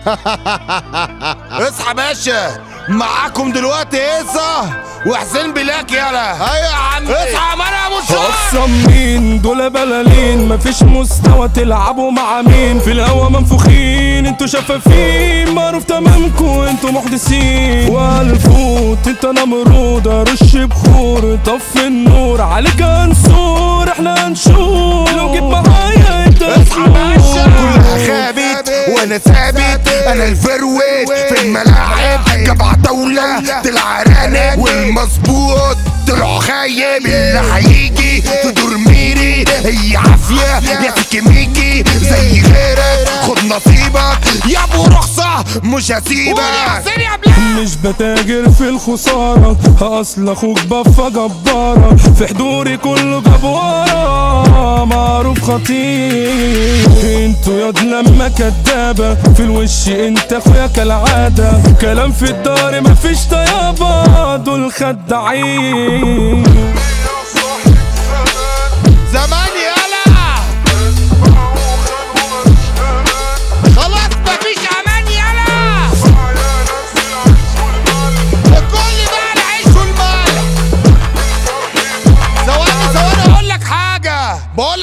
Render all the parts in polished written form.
اصحى باشا، معاكم دلوقتي هيصة وحسين بلاك. يلا ايوه يا عم، اصحى مرة ابو شهر. اقسم مين دول بلالين، مفيش مستوى تلعبوا مع مين. في الهوا منفوخين انتوا شفافين، معروف تمامكوا انتوا محدثين. والفوت انت نمرود، ارش بخور طفي النور، عليك هنصور احنا هنشوف. لو جيت معايا انت اصحى باشا، كلها خابت وانا ثابت، انا الفروت في الملاعب. جبع دولة طلع رانب، والمظبوط طلع خايب. اللي هيجي تدور ميري هي عافية يا سكميكي، زي غيرك خد نصيبك يا ابو رخصة مش هسيبك. مش بتاجر في الخسارة، اصل اخوك بفة جبارة. في حضوري كله جبارة، معروف خطير. انتوا ياض لما كدابة، في الوش انت اخويا كالعادة. كلام في الدار مفيش طيابة، دول خداعين. زمان يالا خلاص مفيش امان يالا، الكل بقى العيش والمال. ثواني اقول لك حاجة، بقول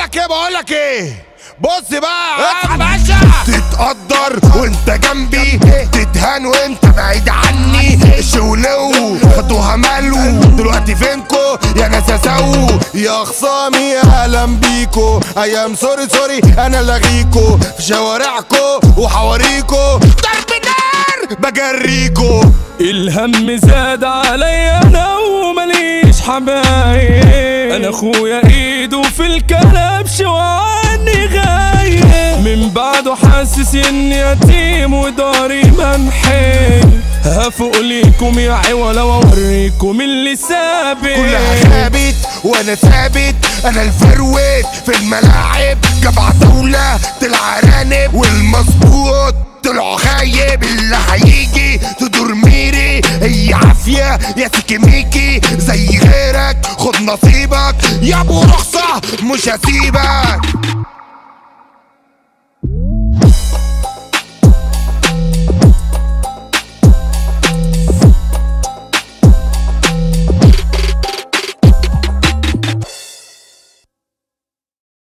لك ايه، بص بقى اصحى باشا. تتقدر وانت جنبي، تتهان وانت بعيد عني. الشولو خدوها مالو، دلوقتي فينكو يا ناس اسو. يا خصامي اهلا بيكو، ايام سوري انا لغيكو. في شوارعكو وحواريكو ضرب نار بجريكو. الهم زاد عليا انا ومليش حبايب. انا اخويا ايده في الكلبش وعني غايب. من بعده حاسس اني يتيم وداري ممحي. هفوق ليكم يا عولا واوريكم اللي ثابت. كلها خابت وانا ثابت، انا الفروت في الملاعب. جبع دولة طلع رانب، والمظبوط طلع خايب. اللي هيجي تدور ميري هي عافية يا سكميكي، زي غيرك خد نصيبك يا ابو رخصة مش هسيبك.